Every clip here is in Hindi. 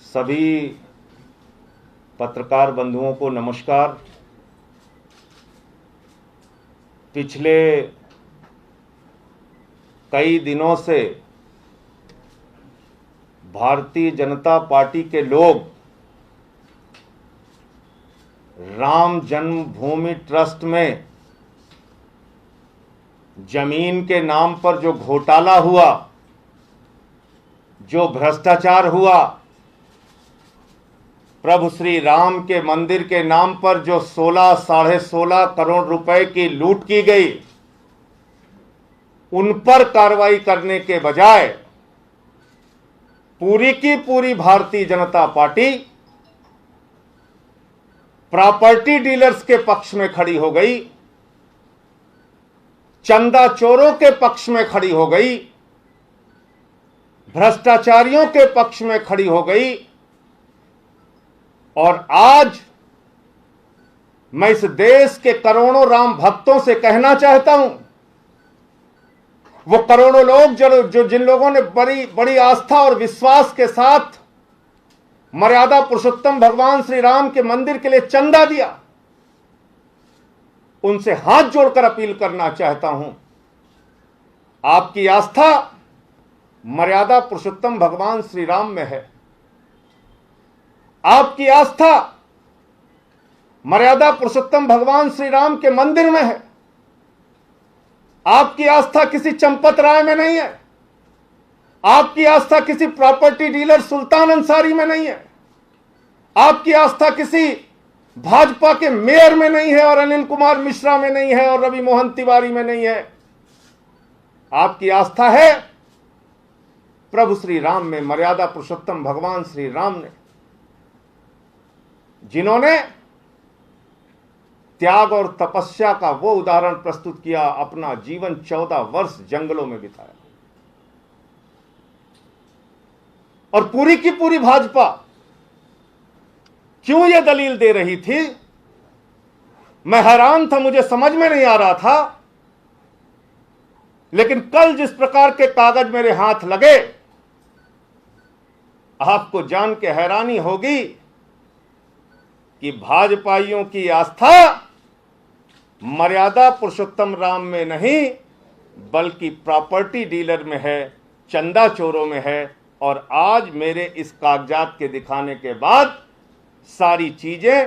सभी पत्रकार बंधुओं को नमस्कार। पिछले कई दिनों से भारतीय जनता पार्टी के लोग राम जन्मभूमि ट्रस्ट में जमीन के नाम पर जो घोटाला हुआ, जो भ्रष्टाचार हुआ, प्रभु श्री राम के मंदिर के नाम पर जो 16 साढ़े 16 करोड़ रुपए की लूट की गई, उन पर कार्रवाई करने के बजाय पूरी की पूरी Bharatiya Janata party property dealers के पक्ष में खड़ी हो गई, चंदा चोरों के पक्ष में खड़ी हो गई, भ्रष्टाचारियों के पक्ष में खड़ी हो गई। और आज मैं इस देश के करोड़ों राम भक्तों से कहना चाहता हूं, वो करोड़ों लोग जो जिन लोगों ने बड़ी बड़ी आस्था और विश्वास के साथ मर्यादा पुरुषोत्तम भगवान श्री राम के मंदिर के लिए चंदा दिया, उनसे हाथ जोड़कर अपील करना चाहता हूं, आपकी आस्था मर्यादा पुरुषोत्तम भगवान श्री राम में है, आपकी आस्था मर्यादा पुरुषोत्तम भगवान श्री राम के मंदिर में है, आपकी आस्था किसी चंपत राय में नहीं है, आपकी आस्था किसी प्रॉपर्टी डीलर सुल्तान अंसारी में नहीं है, आपकी आस्था किसी भाजपा के मेयर में नहीं है और अनिल कुमार मिश्रा में नहीं है और रवि मोहन तिवारी में नहीं है। आपकी आस्था है प्रभु श्री राम में, मर्यादा पुरुषोत्तम भगवान श्री राम ने, जिन्होंने त्याग और तपस्या का वो उदाहरण प्रस्तुत किया, अपना जीवन 14 वर्ष जंगलों में बिताया। और पूरी की पूरी भाजपा क्यों यह दलील दे रही थी, मैं हैरान था, मुझे समझ में नहीं आ रहा था। लेकिन कल जिस प्रकार के कागज मेरे हाथ लगे, आपको जान के हैरानी होगी कि भाजपाइयों की आस्था मर्यादा पुरुषोत्तम राम में नहीं बल्कि प्रॉपर्टी डीलर में है, चंदा चोरों में है। और आज मेरे इस कागजात के दिखाने के बाद सारी चीजें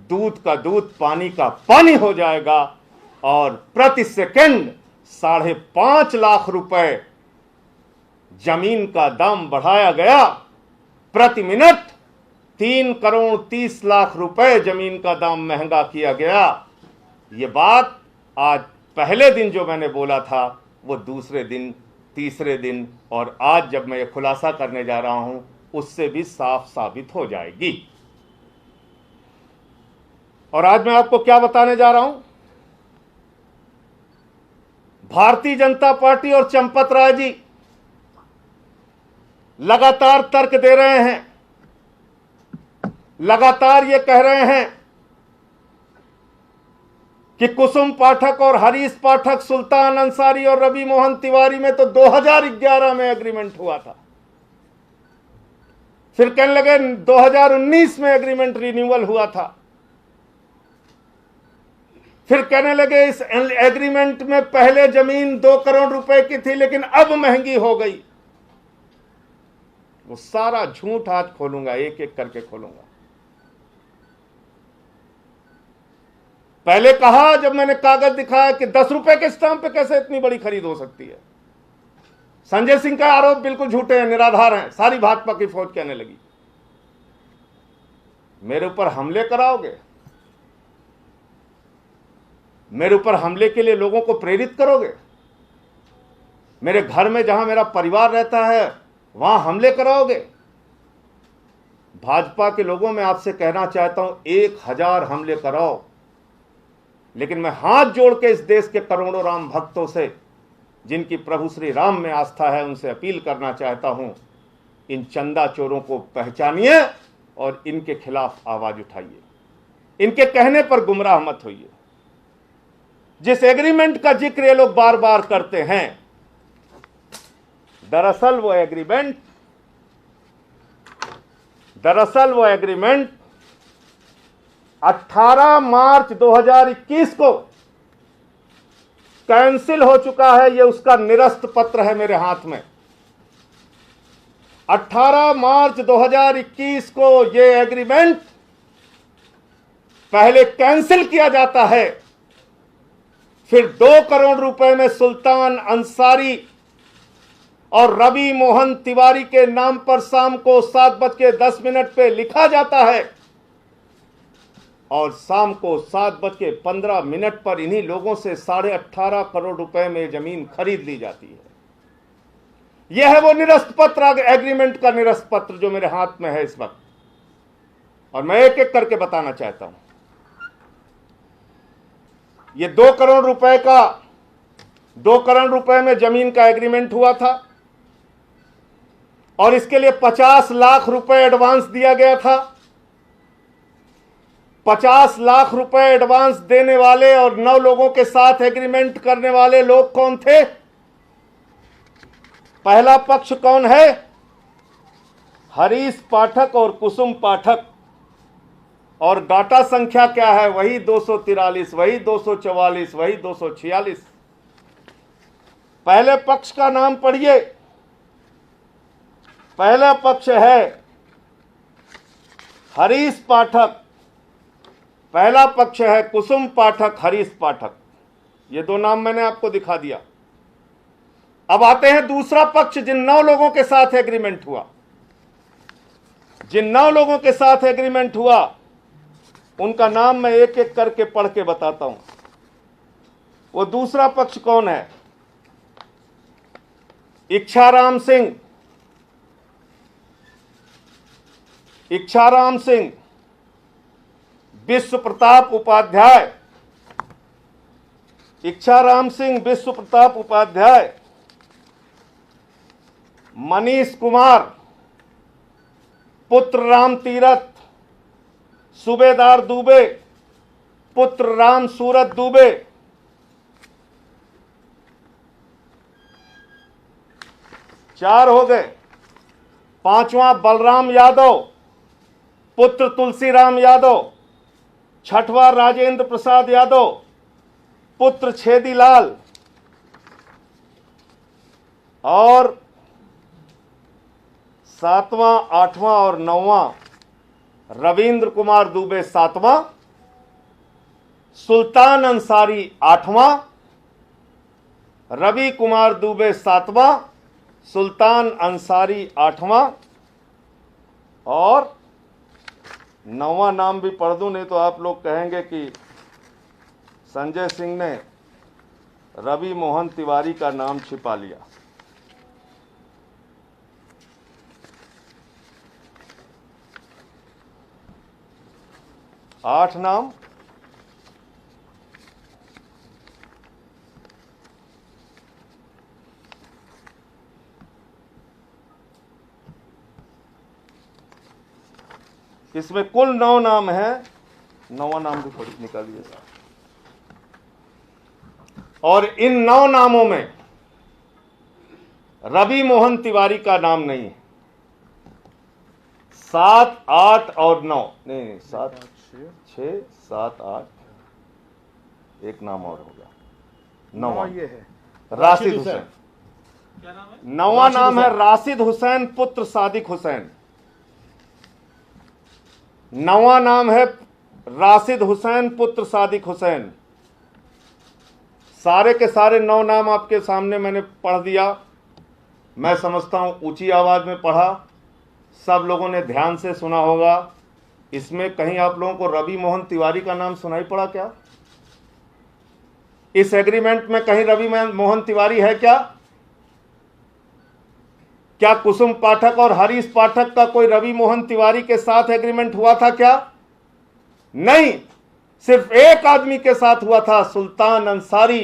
दूध का दूध पानी का पानी हो जाएगा और प्रति सेकंड 5.5 लाख रुपए जमीन का दाम बढ़ाया गया, प्रति मिनट 3 करोड़ 30 लाख रुपए जमीन का दाम महंगा किया गया। ये बात आज पहले दिन जो मैंने बोला था वो दूसरे दिन, तीसरे दिन और आज जब मैं ये खुलासा करने जा रहा हूं उससे भी साफ साबित हो जाएगी। और आज मैं आपको क्या बताने जा रहा हूं, भारतीय जनता पार्टी और चंपत राय जी लगातार तर्क दे रहे हैं, लगातार ये कह रहे हैं कि कुसुम पाठक और हरीश पाठक, सुल्तान अंसारी और रवि मोहन तिवारी में तो 2011 में एग्रीमेंट हुआ था, फिर कहने लगे 2019 में एग्रीमेंट रिन्यूअल हुआ था, फिर कहने लगे इस एग्रीमेंट में पहले जमीन 2 करोड़ रुपए की थी लेकिन अब महंगी हो गई। वो सारा झूठ आज खोलूंगा, एक एक करके खोलूंगा। पहले कहा जब मैंने कागज दिखाया कि 10 रुपए के स्टाम्प पे कैसे इतनी बड़ी खरीद हो सकती है। संजय सिंह का आरोप बिल्कुल झूठे हैं, निराधार हैं, सारी भाजपा की फौज कहने लगी। मेरे ऊपर हमले कराओगे, मेरे ऊपर हमले के लिए लोगों को प्रेरित करोगे, मेरे घर में जहां मेरा परिवार रहता है वहां हमले कराओगे। भाजपा के लोगों में आपसे कहना चाहता हूं 1000 हमले कराओ, लेकिन मैं हाथ जोड़ के इस देश के करोड़ों राम भक्तों से जिनकी प्रभु श्री राम में आस्था है उनसे अपील करना चाहता हूं, इन चंदा चोरों को पहचानिए और इनके खिलाफ आवाज उठाइए, इनके कहने पर गुमराह मत होइए। जिस एग्रीमेंट का जिक्र ये लोग बार बार करते हैं, दरअसल वो एग्रीमेंट 18 मार्च 2021 को कैंसिल हो चुका है। ये उसका निरस्त पत्र है मेरे हाथ में। 18 मार्च 2021 को ये एग्रीमेंट पहले कैंसिल किया जाता है, फिर 2 करोड़ रुपए में सुल्तान अंसारी और रवि मोहन तिवारी के नाम पर शाम को 7:10 पे लिखा जाता है और शाम को 7:15 पर इन्हीं लोगों से 18.5 करोड़ रुपए में जमीन खरीद ली जाती है। यह है वो निरस्त पत्र, एग्रीमेंट का निरस्त पत्र जो मेरे हाथ में है इस वक्त, और मैं एक एक करके बताना चाहता हूं। ये 2 करोड़ रुपए में जमीन का एग्रीमेंट हुआ था और इसके लिए 50 लाख रुपए एडवांस दिया गया था। 50 लाख रुपए एडवांस देने वाले और 9 लोगों के साथ एग्रीमेंट करने वाले लोग कौन थे? पहला पक्ष कौन है? हरीश पाठक और कुसुम पाठक, और गाटा संख्या क्या है? वही 243, वही 244, वही 246। पहले पक्ष का नाम पढ़िए। पहला पक्ष है हरीश पाठक, पहला पक्ष है कुसुम पाठक, हरीश पाठक। ये 2 नाम मैंने आपको दिखा दिया। अब आते हैं दूसरा पक्ष, जिन 9 लोगों के साथ एग्रीमेंट हुआ। जिन 9 लोगों के साथ एग्रीमेंट हुआ उनका नाम मैं एक एक करके पढ़ के बताता हूं। वो दूसरा पक्ष कौन है? इच्छाराम सिंह, विश्व प्रताप उपाध्याय, इच्छाराम सिंह, विश्व प्रताप उपाध्याय, मनीष कुमार, पुत्र राम तीरथ, सूबेदार दुबे, पुत्र राम सूरत दुबे, चार हो गए। 5वां बलराम यादव, पुत्र तुलसीराम यादव, 6वां राजेंद्र प्रसाद यादव, पुत्र छेदीलाल, और 7वां, 8वां और 9वां रविंद्र कुमार दुबे 7वां, सुल्तान अंसारी 8वां, रवि कुमार दुबे 7वां, सुल्तान अंसारी 8वां, और 9वां नाम भी पढ़ दूं, नहीं तो आप लोग कहेंगे कि संजय सिंह ने रवि मोहन तिवारी का नाम छिपा लिया। आठ नाम इसमें कुल 9 नाम है। 9वां नाम भी पढ़ निकालिए। और इन 9 नामों में रवि मोहन तिवारी का नाम नहीं है। 7, 8 और 9 नहीं 7, 6, 7, 8 एक नाम और होगा। 9वां ये है राशिद हुसैन। क्या नाम है? 9वां नाम है राशिद हुसैन पुत्र सादिक हुसैन। 9वां नाम है राशिद हुसैन पुत्र सादिक हुसैन। सारे के सारे 9 नाम आपके सामने मैंने पढ़ दिया। मैं समझता हूं ऊंची आवाज में पढ़ा, सब लोगों ने ध्यान से सुना होगा। इसमें कहीं आप लोगों को रवि मोहन तिवारी का नाम सुनाई पड़ा क्या? इस एग्रीमेंट में कहीं रवि मोहन तिवारी है क्या? क्या कुसुम पाठक और हरीश पाठक का कोई रवि मोहन तिवारी के साथ एग्रीमेंट हुआ था क्या? नहीं, सिर्फ एक आदमी के साथ हुआ था, सुल्तान अंसारी।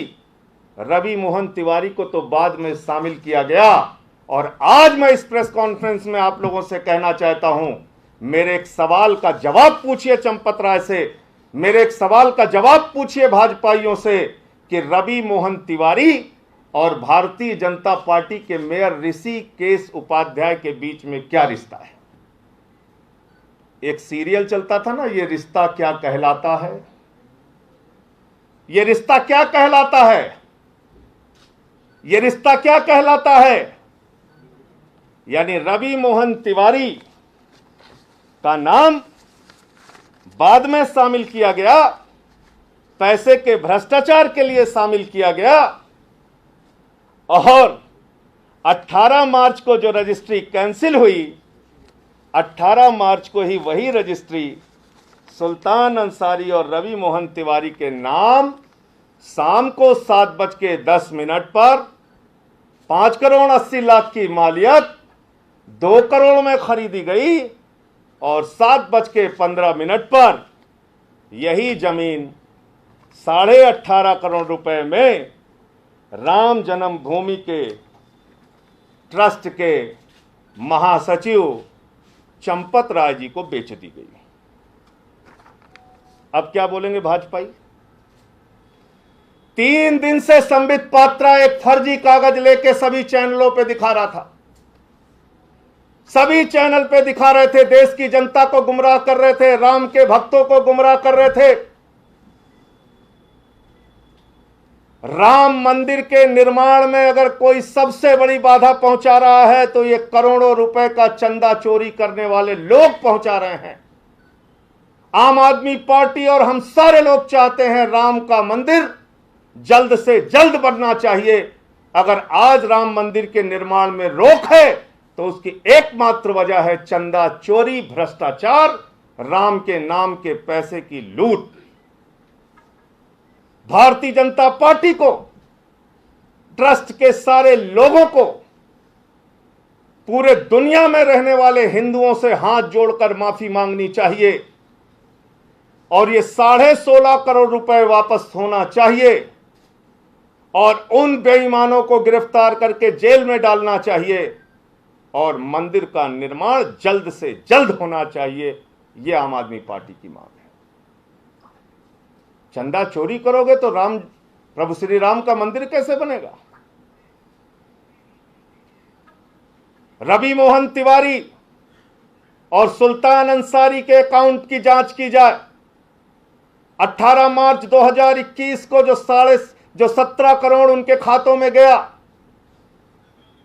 रवि मोहन तिवारी को तो बाद में शामिल किया गया। और आज मैं इस प्रेस कॉन्फ्रेंस में आप लोगों से कहना चाहता हूं, मेरे एक सवाल का जवाब पूछिए चंपत राय से, मेरे एक सवाल का जवाब पूछिए भाजपाइयों से कि रवि मोहन तिवारी और भारतीय जनता पार्टी के मेयर ऋषिकेश उपाध्याय के बीच में क्या रिश्ता है। एक सीरियल चलता था ना, ये रिश्ता क्या कहलाता है, ये रिश्ता क्या कहलाता है, ये रिश्ता क्या कहलाता है। यानी रवि मोहन तिवारी का नाम बाद में शामिल किया गया, पैसे के भ्रष्टाचार के लिए शामिल किया गया, और 18 मार्च को जो रजिस्ट्री कैंसिल हुई, 18 मार्च को ही वही रजिस्ट्री सुल्तान अंसारी और रवि मोहन तिवारी के नाम शाम को 7:10 पर 5 करोड़ 80 लाख की मालियत 2 करोड़ में खरीदी गई और 7:15 पर यही जमीन 18.5 करोड़ रुपए में राम जन्मभूमि के ट्रस्ट के महासचिव चंपत राय जी को बेच दी गई। अब क्या बोलेंगे भाजपाई। 3 दिन से संबित पात्रा एक फर्जी कागज लेके सभी चैनलों पे दिखा रहा था, सभी चैनल पे दिखा रहे थे, देश की जनता को गुमराह कर रहे थे, राम के भक्तों को गुमराह कर रहे थे। राम मंदिर के निर्माण में अगर कोई सबसे बड़ी बाधा पहुंचा रहा है तो ये करोड़ों रुपए का चंदा चोरी करने वाले लोग पहुंचा रहे हैं। आम आदमी पार्टी और हम सारे लोग चाहते हैं राम का मंदिर जल्द से जल्द बनना चाहिए। अगर आज राम मंदिर के निर्माण में रोक है तो उसकी एकमात्र वजह है चंदा चोरी, भ्रष्टाचार, राम के नाम के पैसे की लूट। भारतीय जनता पार्टी को, ट्रस्ट के सारे लोगों को, पूरे दुनिया में रहने वाले हिंदुओं से हाथ जोड़कर माफी मांगनी चाहिए और ये 16.5 करोड़ रुपए वापस होना चाहिए और उन बेईमानों को गिरफ्तार करके जेल में डालना चाहिए और मंदिर का निर्माण जल्द से जल्द होना चाहिए। यह आम आदमी पार्टी की मांग है। चंदा चोरी करोगे तो राम, प्रभु श्री राम का मंदिर कैसे बनेगा। रवि मोहन तिवारी और सुल्तान अंसारी के अकाउंट की जांच की जाए। 18 मार्च 2021 को जो 17 करोड़ उनके खातों में गया,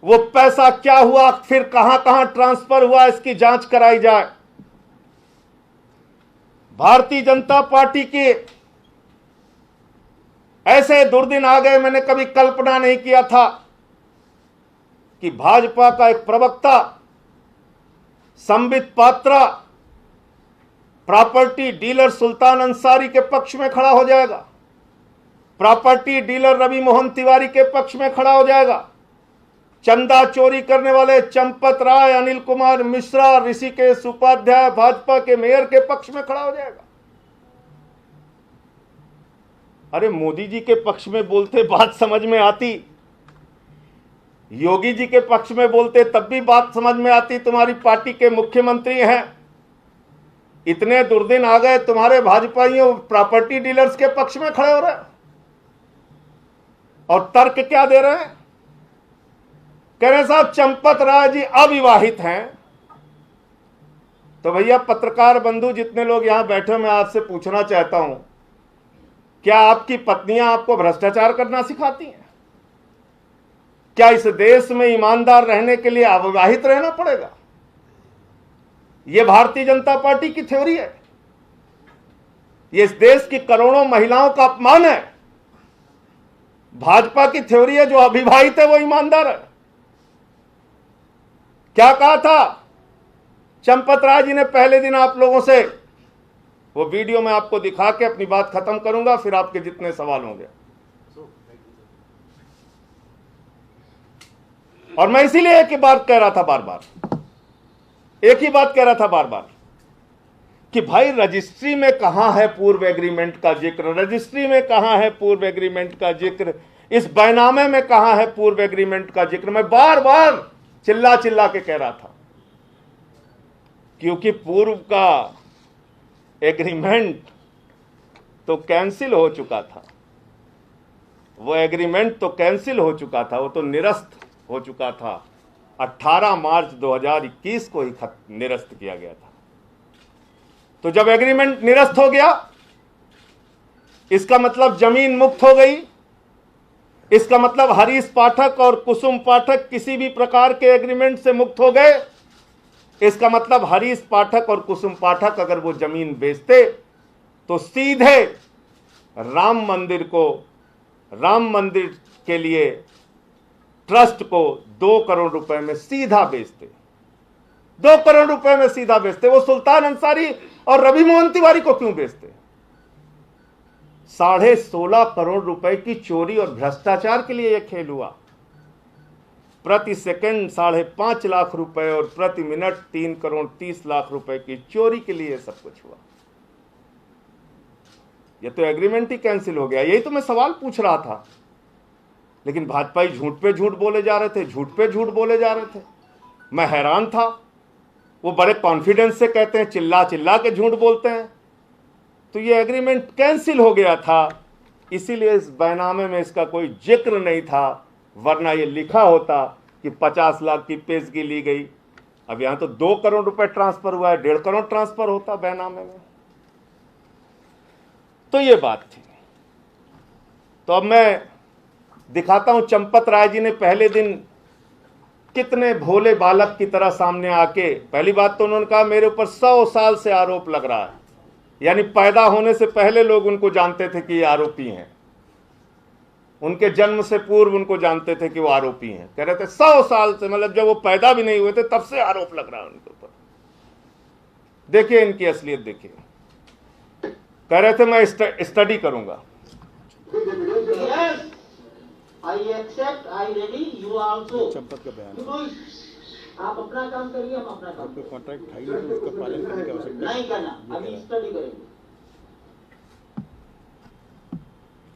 वो पैसा क्या हुआ, फिर कहां कहां ट्रांसफर हुआ, इसकी जांच कराई जाए। भारतीय जनता पार्टी के ऐसे दुर्दिन आ गए, मैंने कभी कल्पना नहीं किया था कि भाजपा का एक प्रवक्ता संबित पात्रा प्रॉपर्टी डीलर सुल्तान अंसारी के पक्ष में खड़ा हो जाएगा, प्रॉपर्टी डीलर रवि मोहन तिवारी के पक्ष में खड़ा हो जाएगा, चंदा चोरी करने वाले चंपत राय, अनिल कुमार मिश्रा, ऋषिकेश उपाध्याय भाजपा के मेयर के पक्ष में खड़ा हो जाएगा। अरे मोदी जी के पक्ष में बोलते बात समझ में आती, योगी जी के पक्ष में बोलते तब भी बात समझ में आती, तुम्हारी पार्टी के मुख्यमंत्री हैं। इतने दुर्दिन आ गए, तुम्हारे भाजपाइयों प्रॉपर्टी डीलर्स के पक्ष में खड़े हो रहे हैं और तर्क क्या दे रहे हैं। कह रहे साहब चंपत राय जी अविवाहित हैं। तो भैया पत्रकार बंधु जितने लोग यहां बैठे, मैं आपसे पूछना चाहता हूं, क्या आपकी पत्नियां आपको भ्रष्टाचार करना सिखाती हैं? क्या इस देश में ईमानदार रहने के लिए अविवाहित रहना पड़ेगा? यह भारतीय जनता पार्टी की थ्योरी है, यह इस देश की करोड़ों महिलाओं का अपमान है। भाजपा की थ्योरी है जो अविवाहित है वो ईमानदार है। क्या कहा था चंपत राय जी ने पहले दिन आप लोगों से? वो वीडियो मैं आपको दिखा के अपनी बात खत्म करूंगा, फिर आपके जितने सवाल होंगे। और मैं इसीलिए एक ही बात कह रहा था बार बार, एक ही बात कह रहा था बार बार कि भाई रजिस्ट्री में कहां है पूर्व एग्रीमेंट का जिक्र, रजिस्ट्री में कहां है पूर्व एग्रीमेंट का जिक्र, इस बैनामे में कहां है पूर्व एग्रीमेंट का जिक्र। मैं बार बार चिल्ला चिल्ला के कह रहा था, क्योंकि पूर्व का एग्रीमेंट तो कैंसिल हो चुका था। वो एग्रीमेंट तो कैंसिल हो चुका था, वो तो निरस्त हो चुका था। 18 मार्च 2021 को ही निरस्त किया गया था। तो जब एग्रीमेंट निरस्त हो गया, इसका मतलब जमीन मुक्त हो गई। इसका मतलब हरीश पाठक और कुसुम पाठक किसी भी प्रकार के एग्रीमेंट से मुक्त हो गए। इसका मतलब हरीश पाठक और कुसुम पाठक अगर वो जमीन बेचते तो सीधे राम मंदिर के लिए ट्रस्ट को 2 करोड़ रुपए में सीधा बेचते। 2 करोड़ रुपए में सीधा बेचते। वो सुल्तान अंसारी और रवि मोहन तिवारी को क्यों बेचते? 16.5 करोड़ रुपए की चोरी और भ्रष्टाचार के लिए यह खेल हुआ। प्रति सेकंड 5.5 लाख रुपए और प्रति मिनट 3 करोड़ 30 लाख रुपए की चोरी के लिए सब कुछ हुआ। यह तो एग्रीमेंट ही कैंसिल हो गया। यही तो मैं सवाल पूछ रहा था, लेकिन भाजपाई झूठ पे झूठ बोले जा रहे थे, झूठ पे झूठ बोले जा रहे थे। मैं हैरान था। वो बड़े कॉन्फिडेंस से कहते हैं, चिल्ला चिल्ला के झूठ बोलते हैं। तो ये एग्रीमेंट कैंसिल हो गया था, इसीलिए इस बैनामे में इसका कोई जिक्र नहीं था, वरना ये लिखा होता कि 50 लाख की पेशगी ली गई। अब यहां तो 2 करोड़ रुपए ट्रांसफर हुआ है, 1.5 करोड़ ट्रांसफर होता बैनामे में। तो ये बात थी। तो अब मैं दिखाता हूं, चंपत राय जी ने पहले दिन कितने भोले बालक की तरह सामने आके, पहली बात तो उन्होंने कहा मेरे ऊपर 100 साल से आरोप लग रहा है, यानी पैदा होने से पहले लोग उनको जानते थे कि ये आरोपी हैं। उनके जन्म से पूर्व उनको जानते थे कि वो आरोपी हैं। कह रहे थे 100 साल से, मतलब जब वो पैदा भी नहीं हुए थे तब से आरोप लग रहा है उनके ऊपर। देखिए इनकी असलियत देखिए। कह रहे थे मैं स्टडी करूंगा। I accept, I ready, you also. Champat का बयान You do it. आप अपना काम करिए, हम अपना काम आपको कॉन्ट्रैक्ट है तो उसका पालन करने की आवश्यकता नहीं करना। अभी स्टडी करेंगे।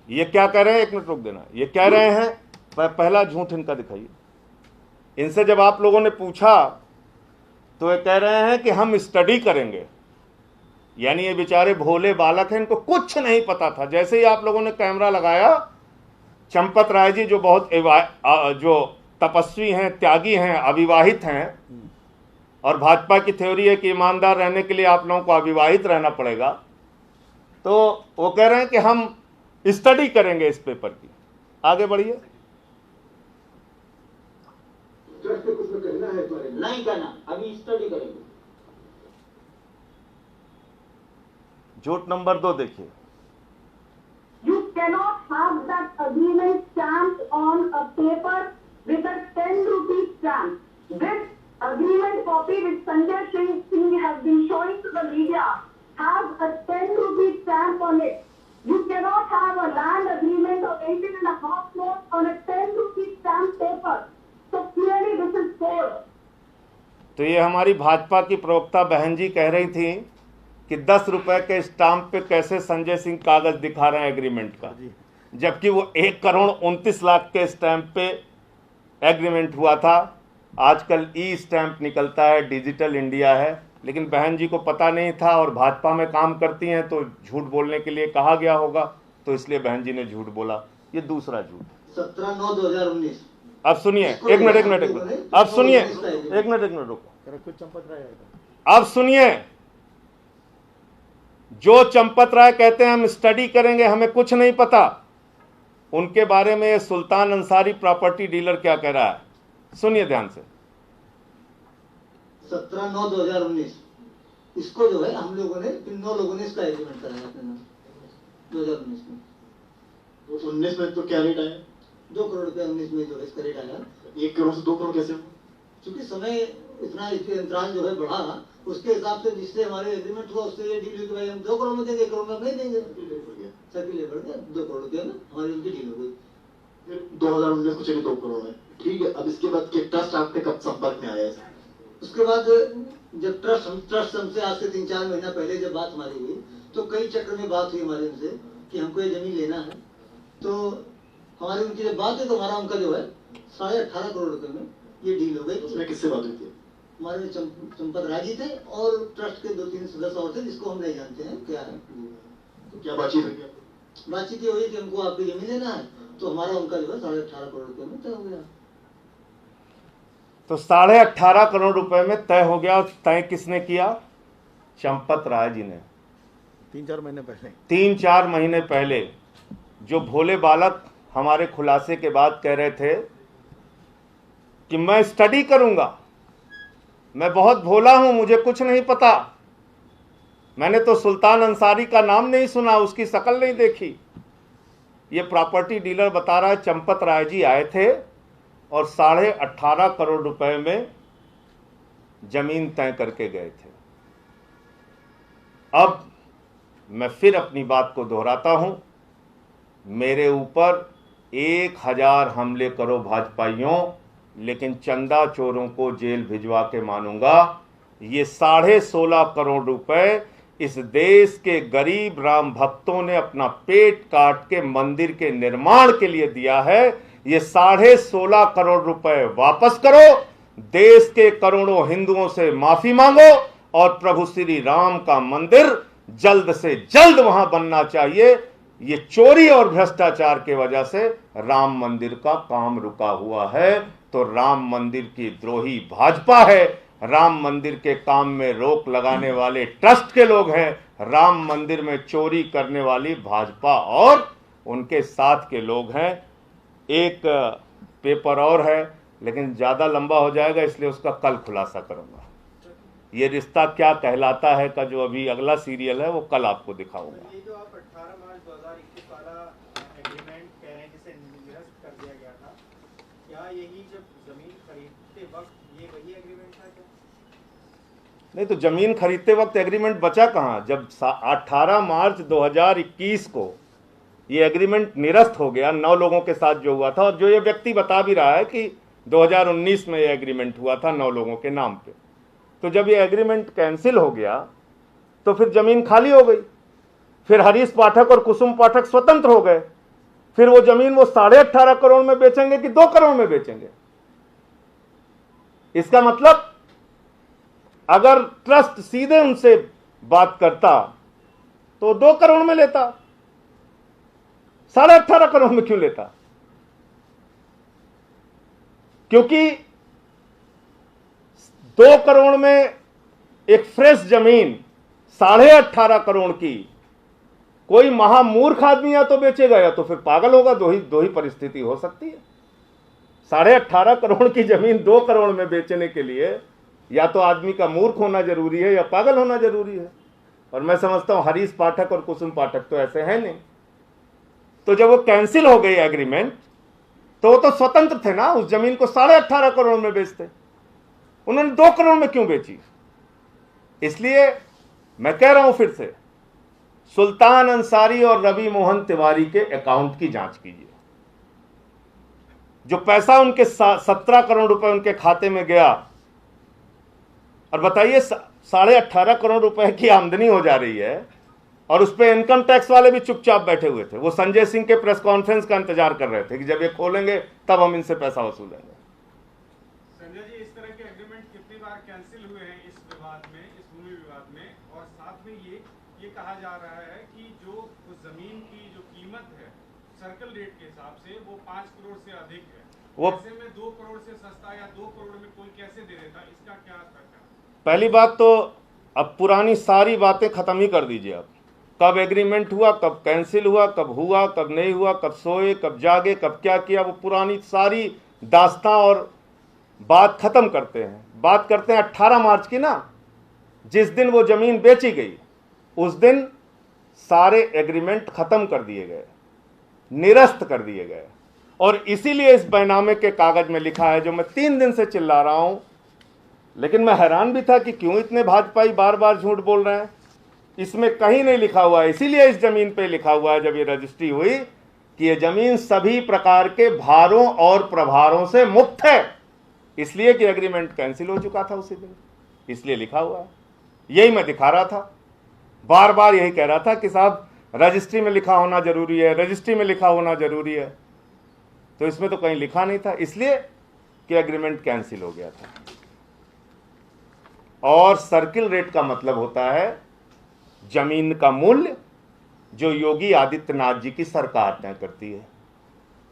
ये क्या कह रहे हैं, एक मिनट रुक देना। ये कह रहे हैं, पहला झूठ इनका दिखाइए। इनसे जब आप लोगों ने पूछा तो ये कह रहे हैं कि हम स्टडी करेंगे, यानी ये बेचारे भोले बालक हैं, इनको कुछ नहीं पता था। जैसे ही आप लोगों ने कैमरा लगाया, चंपत राय जी जो बहुत जो तपस्वी हैं, त्यागी हैं, अविवाहित हैं, और भाजपा की थ्योरी है कि ईमानदार रहने के लिए आप लोगों को अविवाहित रहना पड़ेगा, तो वो कह रहे हैं कि हम स्टडी करेंगे इस पेपर की। आगे बढ़िए। नहीं करना, अभी स्टडी करेंगे। झूठ नंबर 2 देखिए। You cannot have that agreement stamped on a paper with a 10 rupee stamp. This agreement copy which Sanjay Singh has been showing to the media has a 10 rupee stamp on it. You cannot have a land agreement of 18.5 crores on a 10 rupee stamp paper. So clearly this is fraud. तो ये हमारी भाजपा की प्रवक्ता बहन जी कह रही थी कि 10 रुपए के स्टाम्प पे कैसे संजय सिंह कागज दिखा रहे हैं एग्रीमेंट का, जबकि वो 1 करोड़ 29 लाख के स्टैंप पे एग्रीमेंट हुआ था। आजकल ई स्टैंप निकलता है, डिजिटल इंडिया है, लेकिन बहन जी को पता नहीं था और भाजपा में काम करती हैं तो झूठ बोलने के लिए कहा गया होगा, तो इसलिए बहन जी ने झूठ बोला। ये दूसरा झूठ। 17/9/2019। अब सुनिए, एक मिनट अब सुनिए, एक मिनट रुको। कुछ चंपत राय अब सुनिए, जो चंपत राय कहते हैं हम स्टडी करेंगे, हमें कुछ नहीं पता, उनके बारे में ये सुल्तान अंसारी प्रॉपर्टी डीलर क्या कह रहा है, सुनिए ध्यान से। 17/9/2019 इसको जो है हम लोगों ने 9 लोगों ने इसका एग्रीमेंट कराया अपने नाम 2019 में। 19 में तो क्या रेट आया? 2 करोड़ रुपया 19 में जो इसका रेट आया। 1 करोड़ से 2 करोड़ कैसे हुआ? क्योंकि समय इतना अंतराल जो है बढ़ा, उसके हिसाब से जिससे हमारे एग्रीमेंट हुआ उससे ये डील हुई कि भाई हम 2 करोड़ में देंगे, 1 करोड़ में हम नहीं देंगे। सर्किल बढ़ गया, 2 करोड़ रुपया में हमारी उनकी डील हो गई। फिर 2019 को चलिए 2 करोड़ है, ठीक है। अब इसके बाद के ट्रस्ट आपके कब संपर्क में आया है? उसके बाद जब ट्रस्ट हमसे आज से 3-4 महीना पहले जब बात हमारी हुई, तो कई चक्र में बात हुई हमारे उनसे कि हमको ये जमीन लेना है। तो हमारी उनकी जब बात है तो हमारा उनका जो है 18.5 करोड़ रुपए में ये डील हो गई। उसमें किससे बात हुई थी? हमारे चंपत राय जी थे और ट्रस्ट के 2-3 सदस्य और थे, जिसको हम नहीं जानते हैं क्या है। तो क्या बातचीत हुई? बातचीत ये हुई कि हमको आपकी जमीन लेना है तो हमारा उनका जो है 18.5 करोड़ रुपए में तय हो गया। तो 18.5 करोड़ रुपए में तय हो गया। तय किसने किया? चंपत राय जी ने। 3-4 महीने पहले 3-4 महीने पहले जो भोले बालक हमारे खुलासे के बाद कह रहे थे कि मैं स्टडी करूंगा, मैं बहुत भोला हूं, मुझे कुछ नहीं पता, मैंने तो सुल्तान अंसारी का नाम नहीं सुना, उसकी शक्ल नहीं देखी। ये प्रॉपर्टी डीलर बता रहा है चंपत राय जी आए थे और 18.5 करोड़ रुपए में जमीन तय करके गए थे। अब मैं फिर अपनी बात को दोहराता हूं, मेरे ऊपर 1000 हमले करो भाजपाइयों, लेकिन चंदा चोरों को जेल भिजवा के मानूंगा। ये 16.5 करोड़ रुपए इस देश के गरीब राम भक्तों ने अपना पेट काट के मंदिर के निर्माण के लिए दिया है। ये 16.5 करोड़ रुपए वापस करो, देश के करोड़ों हिंदुओं से माफी मांगो और प्रभु श्री राम का मंदिर जल्द से जल्द वहां बनना चाहिए। ये चोरी और भ्रष्टाचार के वजह से राम मंदिर का काम रुका हुआ है। तो राम मंदिर की द्रोही भाजपा है, राम मंदिर के काम में रोक लगाने वाले ट्रस्ट के लोग हैं, राम मंदिर में चोरी करने वाली भाजपा और उनके साथ के लोग हैं। एक पेपर और है, लेकिन ज्यादा लंबा हो जाएगा, इसलिए उसका कल खुलासा करूंगा। ये रिश्ता क्या कहलाता है का जो अभी अगला सीरियल है वो कल आपको दिखाऊंगा। ये जो आप 18 मार्च 2021 वाला एग्रीमेंट कह रहे हैं जिसे निरस्त कर दिया गया था, क्या यही जब जमीन खरीदते वक्त ये वही एग्रीमेंट था क्या? नहीं, तो जमीन खरीदते वक्त एग्रीमेंट बचा कहां? जब 18 मार्च 2021 को ये एग्रीमेंट निरस्त हो गया 9 लोगों के साथ जो हुआ था, और जो ये व्यक्ति बता भी रहा है कि 2019 में ये एग्रीमेंट हुआ था 9 लोगों के नाम पे, तो जब ये एग्रीमेंट कैंसिल हो गया तो फिर जमीन खाली हो गई। फिर हरीश पाठक और कुसुम पाठक स्वतंत्र हो गए। फिर वो जमीन वो 18.5 करोड़ में बेचेंगे कि 2 करोड़ में बेचेंगे? इसका मतलब अगर ट्रस्ट सीधे उनसे बात करता तो 2 करोड़ में लेता, 18.5 करोड़ में क्यों लेता? क्योंकि 2 करोड़ में एक फ्रेश जमीन 18.5 करोड़ की कोई महामूर्ख आदमी या तो बेचेगा या तो फिर पागल होगा। दो ही परिस्थिति हो सकती है। 18.5 करोड़ की जमीन 2 करोड़ में बेचने के लिए या तो आदमी का मूर्ख होना जरूरी है या पागल होना जरूरी है। और मैं समझता हूं हरीश पाठक और कुसुम पाठक तो ऐसे हैं नहीं। तो जब वो कैंसिल हो गई एग्रीमेंट तो वो तो स्वतंत्र थे ना, उस जमीन को 18.5 करोड़ में बेचते, उन्होंने 2 करोड़ में क्यों बेची? इसलिए मैं कह रहा हूं फिर से, सुल्तान अंसारी और रवि मोहन तिवारी के अकाउंट की जांच कीजिए। जो पैसा उनके 17 करोड़ रुपए उनके खाते में गया, और बताइए 18.5 करोड़ रुपए की आमदनी हो जा रही है और उस पर इनकम टैक्स वाले भी चुपचाप बैठे हुए थे। वो संजय सिंह के प्रेस कॉन्फ्रेंस का इंतजार कर रहे थे कि जब ये खोलेंगे तब हम इनसे पैसा वसूलेंगे। संजय जी, इस तरह के एग्रीमेंट कितनी बार कैंसिल हुए हैं इस विवाद में, इस भूमि विवाद में? और साथ में ये कहा जा रहा है कि जो उस जमीन की जो कीमत है सर्कल रेट के हिसाब से वो 5 करोड़ से अधिक है। वो ऐसे में 2 करोड़ से सस्ता या 2 करोड़ में कोई कैसे दे देता? इसका क्या असर है? पहली बात तो अब पुरानी सारी बातें खत्म ही कर दीजिए। अब कब एग्रीमेंट हुआ, कब कैंसिल हुआ, कब हुआ, कब नहीं हुआ, कब सोए, कब जागे, कब क्या किया, वो पुरानी सारी दास्तां और बात खत्म करते हैं। बात करते हैं 18 मार्च की ना, जिस दिन वो जमीन बेची गई उस दिन सारे एग्रीमेंट खत्म कर दिए गए, निरस्त कर दिए गए। और इसीलिए इस बैनामे के कागज में लिखा है, जो मैं 3 दिन से चिल्ला रहा हूं, लेकिन मैं हैरान भी था कि क्यों इतने भाजपाई बार बार झूठ बोल रहे हैं। इसमें कहीं नहीं लिखा हुआ है, इसीलिए इस जमीन पे लिखा हुआ है जब ये रजिस्ट्री हुई कि ये जमीन सभी प्रकार के भारों और प्रभारों से मुक्त है, इसलिए कि एग्रीमेंट कैंसिल हो चुका था उसी दिन, इसलिए लिखा हुआ है। यही मैं दिखा रहा था, बार बार यही कह रहा था कि साहब रजिस्ट्री में लिखा होना जरूरी है, रजिस्ट्री में लिखा होना जरूरी है। तो इसमें तो कहीं लिखा नहीं था, इसलिए कि एग्रीमेंट कैंसिल हो गया था। और सर्किल रेट का मतलब होता है जमीन का मूल्य जो योगी आदित्यनाथ जी की सरकार तय करती है।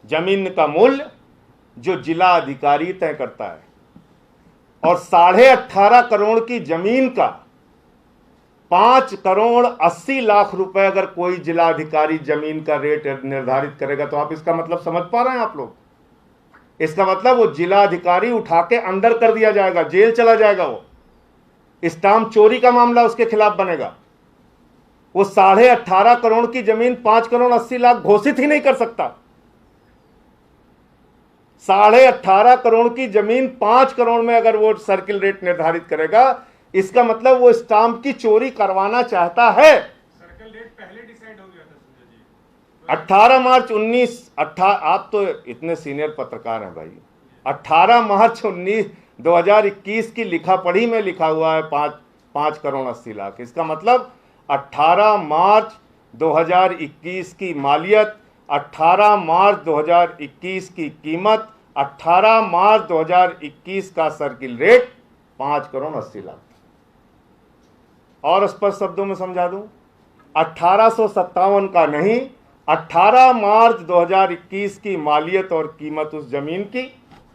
जमीन का मूल्य जो जिला अधिकारी तय करता है, और 18.5 करोड़ की जमीन का 5,80,00,000 रुपए अगर कोई जिला अधिकारी जमीन का रेट निर्धारित करेगा, तो आप इसका मतलब समझ पा रहे हैं आप लोग? इसका मतलब वो जिला अधिकारी उठा के अंदर कर दिया जाएगा, जेल चला जाएगा। वो स्टाम्प चोरी का मामला उसके खिलाफ बनेगा। वो 18.5 करोड़ की जमीन 5,80,00,000 घोषित ही नहीं कर सकता। 18.5 करोड़ की जमीन 5 करोड़ में अगर वो सर्किल रेट निर्धारित करेगा, इसका मतलब वो स्टाम्प की चोरी करवाना चाहता है। सर्कल रेट पहले डिसाइड हो गया था संजय जी। 18 मार्च आप तो इतने सीनियर पत्रकार हैं भाई। 18 मार्च 2021 की लिखा पढ़ी में लिखा हुआ है 5,80,00,000। इसका मतलब 18 मार्च 2021 की मालियत, 18 मार्च 2021 की कीमत, 18 मार्च 2021 का सर्किल रेट 5,80,00,000। और स्पष्ट शब्दों में समझा दूं, 1857 का नहीं, 18 मार्च 2021 की मालियत और कीमत उस जमीन की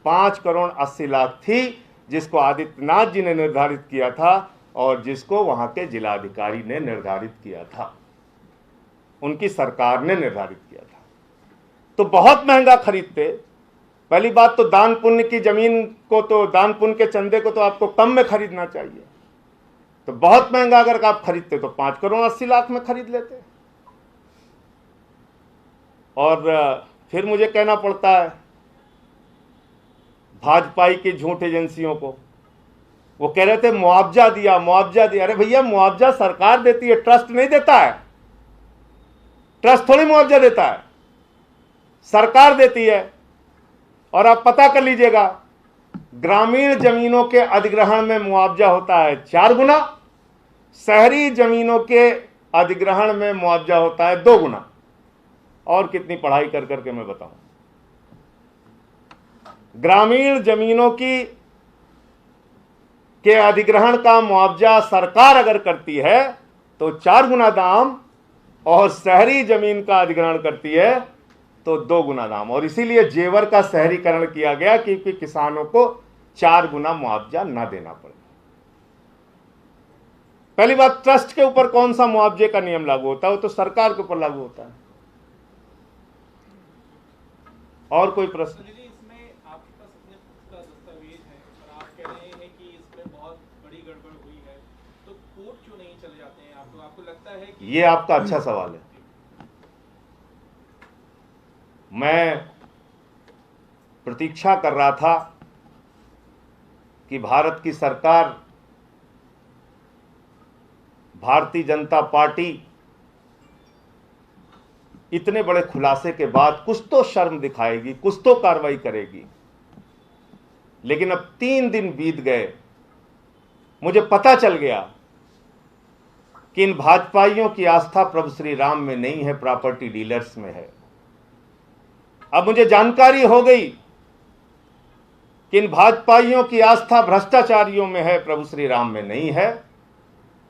5,80,00,000 थी, जिसको आदित्यनाथ जी ने निर्धारित किया था और जिसको वहां के जिलाधिकारी ने निर्धारित किया था, उनकी सरकार ने निर्धारित किया था। तो बहुत महंगा खरीदते। पहली बात तो दान पुण्य की जमीन को, तो दान पुण्य के चंदे को तो आपको कम में खरीदना चाहिए। तो बहुत महंगा अगर आप खरीदते तो 5,80,00,000 में खरीद लेते। और फिर मुझे कहना पड़ता है भाजपाई की झूठ एजेंसियों को। वो कह रहे थे मुआवजा दिया, मुआवजा दिया। अरे भैया, मुआवजा सरकार देती है, ट्रस्ट नहीं देता है। ट्रस्ट थोड़ी मुआवजा देता है, सरकार देती है। और आप पता कर लीजिएगा, ग्रामीण जमीनों के अधिग्रहण में मुआवजा होता है 4 गुना, शहरी जमीनों के अधिग्रहण में मुआवजा होता है 2 गुना। और कितनी पढ़ाई कर करके मैं बताऊं। ग्रामीण जमीनों के अधिग्रहण का मुआवजा सरकार अगर करती है तो 4 गुना दाम, और शहरी जमीन का अधिग्रहण करती है तो 2 गुना दाम। और इसीलिए जेवर का शहरीकरण किया गया, क्योंकि किसानों को 4 गुना मुआवजा ना देना पड़े। पहली बात, ट्रस्ट के ऊपर कौन सा मुआवजे का नियम लागू होता है? वो तो सरकार के ऊपर लागू होता है। और कोई प्रश्न? इसमें आपके पास अपने खुद का दस्तावेज है और आप कह रहे हैं कि इसमें बहुत बड़ी गड़बड़ हुई है, तो कोर्ट क्यों नहीं चले जाते हैं? आपको लगता है कि ये आपका अच्छा सवाल है। मैं प्रतीक्षा कर रहा था कि भारत की सरकार, भारतीय जनता पार्टी इतने बड़े खुलासे के बाद कुछ तो शर्म दिखाएगी, कुछ तो कार्रवाई करेगी। लेकिन अब 3 दिन बीत गए, मुझे पता चल गया कि इन भाजपाइयों की आस्था प्रभु श्री राम में नहीं है, प्रॉपर्टी डीलर्स में है। अब मुझे जानकारी हो गई कि इन भाजपाइयों की आस्था भ्रष्टाचारियों में है, प्रभु श्री राम में नहीं है।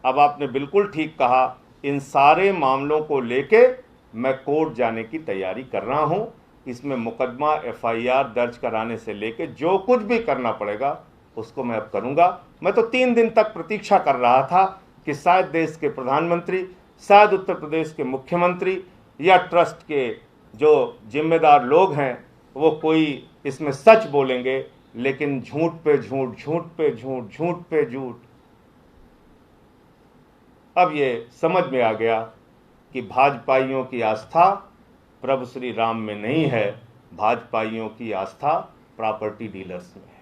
अब आपने बिल्कुल ठीक कहा, इन सारे मामलों को लेके मैं कोर्ट जाने की तैयारी कर रहा हूं। इसमें मुकदमा FIR दर्ज कराने से लेके जो कुछ भी करना पड़ेगा उसको मैं अब करूंगा। मैं तो 3 दिन तक प्रतीक्षा कर रहा था कि शायद देश के प्रधानमंत्री, शायद उत्तर प्रदेश के मुख्यमंत्री या ट्रस्ट के जो जिम्मेदार लोग हैं वो कोई इसमें सच बोलेंगे। लेकिन झूठ पे झूठ, झूठ पे झूठ, झूठ पे झूठ। अब ये समझ में आ गया कि भाजपाइयों की आस्था प्रभु श्री राम में नहीं है, भाजपाइयों की आस्था प्रॉपर्टी डीलर्स में है।